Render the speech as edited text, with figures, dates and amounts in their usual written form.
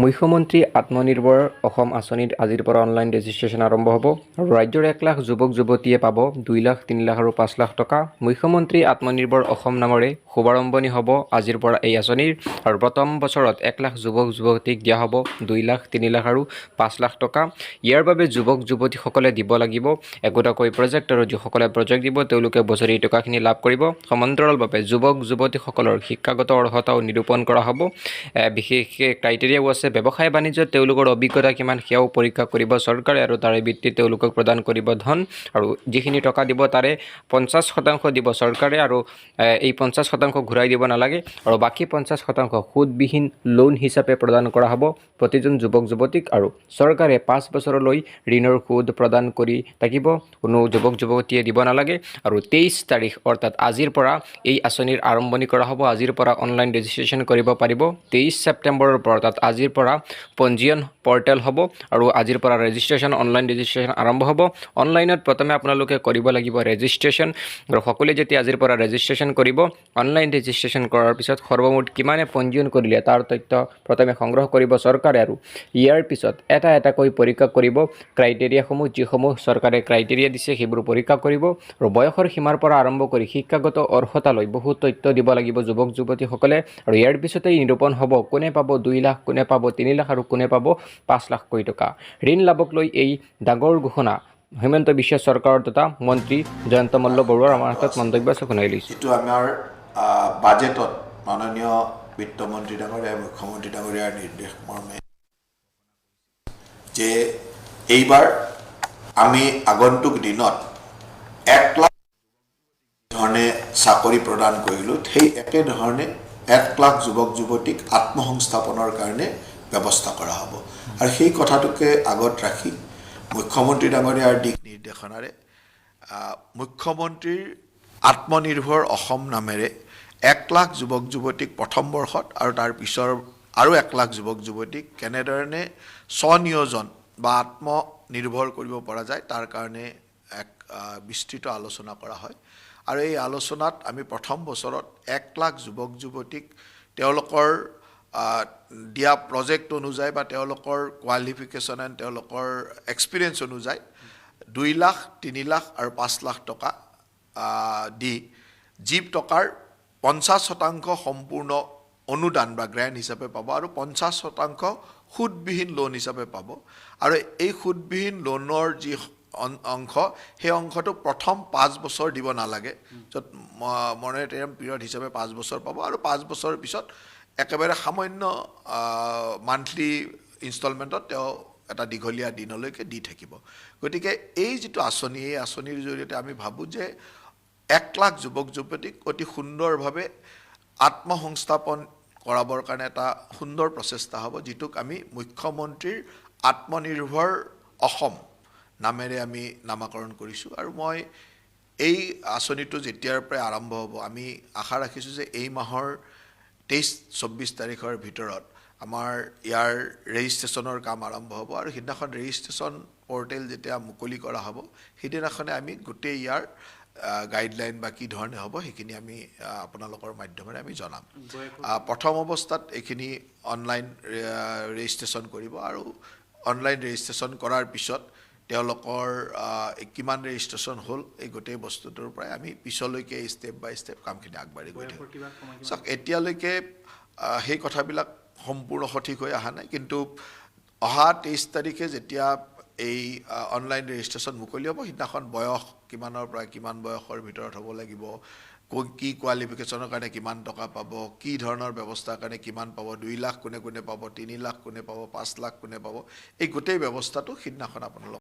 মুখ্যমন্ত্ৰী আত্মনিৰ্ভৰ অসম আঁচনিত আজিৰ পৰা অনলাইন ৰেজিষ্ট্ৰেশ্যন আৰম্ভ হ'ব আৰু ৰাজ্যৰ 1 লাখ যুৱক-যুৱতীয়ে পাব 2 লাখ, 3 লাখ আৰু 5 লাখ টকা। মুখ্যমন্ত্ৰী আত্মনিৰ্ভৰ অসম নামেৰে শুভাৰম্ভণি হ'ব আজিৰ পৰা এই আঁচনিৰ আৰু প্ৰথম বছৰত 1 লাখ যুৱক-যুৱতীক দিয়া হ'ব 2 লাখ, 3 লাখ আৰু 5 লাখ টকা। ইয়াৰ বাবে যুৱক-যুৱতীসকলে দিব লাগিব একোটাকৈ প্ৰজেক্ট আৰু যিসকলে প্ৰজেক্ট দিব তেওঁলোকে বছৰি টকাখিনি লাভ কৰিব। সমান্তৰালভাৱে যুৱক-যুৱতীসকলৰ শিক্ষাগত অৰ্হতাও নিৰূপণ কৰা হ'ব। বিশেষ ক্ৰাইটেৰিয়াও আছে। ব্যৱসায় বাণিজ্যত তেওঁলোকৰ অভিজ্ঞতা কিমান সেয়াও পৰীক্ষা কৰিব চৰকাৰে আৰু তাৰে ভিত্তিত তেওঁলোকক প্ৰদান কৰিব ধন আৰু যিখিনি টকা দিব তাৰে 50% দিব চৰকাৰে আৰু এই 50% ঘূৰাই দিব নালাগে আৰু বাকী 50% সুদবিহীন লোন হিচাপে প্ৰদান কৰা হ'ব প্ৰতিজন যুৱক-যুৱতীক আৰু চৰকাৰে 5 বছৰলৈ ঋণৰ সুদ প্ৰদান কৰি থাকিব। কোনো যুৱক-যুৱতীয়ে দিব নালাগে আৰু 23 তাৰিখ অৰ্থাৎ আজিৰ পৰা এই আঁচনিৰ আৰম্ভণি কৰা হ'ব। আজিৰ পৰা অনলাইন ৰেজিষ্ট্ৰেশ্যন কৰিব পাৰিব। 23 ছেপ্টেম্বৰৰ পৰা অৰ্থাৎ আজিৰ পৰা পঞ্জীয়ন পৰ্টেল হ'ব আৰু আজিৰ পৰা ৰেজিষ্ট্ৰেশ্যন অনলাইন ৰেজিষ্ট্ৰেশ্যন আৰম্ভ হ'ব। অনলাইনত প্ৰথমে আপোনালোকে কৰিব লাগিব ৰেজিষ্ট্ৰেশ্যন আৰু সকলোৱে যেতিয়া আজিৰ পৰা ৰেজিষ্ট্ৰেশ্যন কৰিব অনলাইন ৰেজিষ্ট্ৰেশ্যন কৰাৰ পিছত সৰ্বমুঠ কিমানে পঞ্জীয়ন কৰিলে তাৰ তথ্য প্ৰথমে সংগ্ৰহ কৰিব চৰকাৰে আৰু ইয়াৰ পিছত এটা এটাকৈ পৰীক্ষা কৰিব ক্ৰাইটেৰিয়াসমূহ যিসমূহ চৰকাৰে ক্ৰাইটেৰিয়া দিছে সেইবোৰ পৰীক্ষা কৰিব আৰু বয়সৰ সীমাৰ পৰা আৰম্ভ কৰি শিক্ষাগত অৰ্হতালৈ বহু তথ্য দিব লাগিব যুৱক-যুৱতীসকলে আৰু ইয়াৰ পিছতেই নিৰূপণ হ'ব কোনে পাব 2 লাখ, কোনে পাব 3 লাখ আৰু কোনে পাব 5 লাখকৈ টকা। ঋণ লাভক লৈ এই ডাঙৰ ঘোষণা হিমন্ত বিশ্ব চৰকাৰৰ তথা মন্ত্ৰী জয়ন্ত মল্ল বৰুৱাৰ আমাৰ হাতত মন্তব্য শুনাই লৈছোঁ। যিটো আমাৰ বাজেটত মাননীয় বিত্তমন্ত্ৰী ডাঙৰীয়া মুখ্যমন্ত্ৰী ডাঙৰীয়াৰ নিৰ্দেশ মৰ্মে যে এইবাৰ আমি আগন্তুক দিনত 1 লাখ ধৰণে চাকৰি প্ৰদান কৰিলোঁ সেই একেধৰণে 1 লাখ যুৱক-যুৱতীক আত্মসংস্থাপনৰ কাৰণে ব্যৱস্থা কৰা হ'ব আৰু সেই কথাটোকে আগত ৰাখি মুখ্যমন্ত্ৰী ডাঙৰীয়াৰ দিক নিৰ্দেশনাৰে মুখ্যমন্ত্ৰীৰ আত্মনিৰ্ভৰ অসম নামেৰে 1 লাখ যুৱক-যুৱতীক প্ৰথম বৰ্ষত আৰু তাৰ পিছৰ আৰু 1 লাখ যুৱক-যুৱতীক কেনেধৰণে স্বনিয়োজন বা আত্মনিৰ্ভৰ কৰিব পৰা যায় তাৰ কাৰণে এক বিস্তৃত আলোচনা কৰা হয় আৰু এই আলোচনাত আমি প্ৰথম বছৰত 1 লাখ যুৱক-যুৱতীক তেওঁলোকৰ দিয়া প্ৰজেক্ট অনুযায়ী বা তেওঁলোকৰ কোৱালিফিকেশ্যন এণ্ড তেওঁলোকৰ এক্সপিৰিয়েঞ্চ অনুযায়ী 2 লাখ, 3 লাখ আৰু 5 লাখ টকা দি যি টকাৰ 50% সম্পূৰ্ণ অনুদান বা গ্ৰেণ্ট হিচাপে পাব আৰু 50% সুদবিহীন লোন হিচাপে পাব আৰু এই সুদবিহীন লোনৰ যি অংশ সেই অংশটো প্ৰথম 5 বছৰ দিব নালাগে য'ত মনিটৰিয়াম পিৰিয়ড হিচাপে 5 বছৰ পাব আৰু 5 বছৰৰ পিছত একেবাৰে সামান্য মান্থলি ইনষ্টলমেণ্টত তেওঁ এটা দীঘলীয়া দিনলৈকে দি থাকিব। গতিকে এই যিটো আঁচনি এই আঁচনিৰ জৰিয়তে আমি ভাবোঁ যে 1 লাখ যুৱক-যুৱতীক অতি সুন্দৰভাৱে আত্মসংস্থাপন কৰাবৰ কাৰণে এটা সুন্দৰ প্ৰচেষ্টা হ'ব যিটোক আমি মুখ্যমন্ত্ৰীৰ আত্মনিৰ্ভৰ অসম নামেৰে আমি নামাকৰণ কৰিছোঁ আৰু মই এই আঁচনিটো যেতিয়াৰ পৰাই আৰম্ভ হ'ব আমি আশা ৰাখিছোঁ যে এই মাহৰ 23-24 তাৰিখৰ ভিতৰত আমাৰ ইয়াৰ ৰেজিষ্ট্ৰেশ্যনৰ কাম আৰম্ভ হ'ব আৰু সিদিনাখন ৰেজিষ্ট্ৰেশ্যন পৰ্টেল যেতিয়া মুকলি কৰা হ'ব সেইদিনাখনে আমি গোটেই ইয়াৰ গাইডলাইন বা কি ধৰণে হ'ব সেইখিনি আমি আপোনালোকৰ মাধ্যমেৰে আমি জনাম। প্ৰথম অৱস্থাত এইখিনি অনলাইন ৰেজিষ্ট্ৰেশ্যন কৰিব আৰু অনলাইন ৰেজিষ্ট্ৰেশ্যন কৰাৰ পিছত তেওঁলোকৰ কিমান ৰেজিষ্ট্ৰেশ্যন হ'ল এই গোটেই বস্তুটোৰ পৰাই আমি পিছলৈকে ষ্টেপ বাই ষ্টেপ কামখিনি আগবাঢ়ি গৈ থাকিম। চাওক এতিয়ালৈকে সেই কথাবিলাক সম্পূৰ্ণ সঠিক হৈ অহা নাই কিন্তু অহা 23 তাৰিখে যেতিয়া এই অনলাইন ৰেজিষ্ট্ৰেশ্যন মুকলি হ'ব সিদিনাখন বয়স কিমানৰ পৰা কিমান বয়সৰ ভিতৰত হ'ব লাগিব কি কোৱালিফিকেশ্যনৰ কাৰণে কিমান টকা পাব কি ধৰণৰ ব্যৱস্থাৰ কাৰণে কিমান পাব 2 লাখ কোনে কোনে পাব 3 লাখ কোনে পাব 5 লাখ কোনে পাব এই গোটেই ব্যৱস্থাটো সিদিনাখন আপোনালোক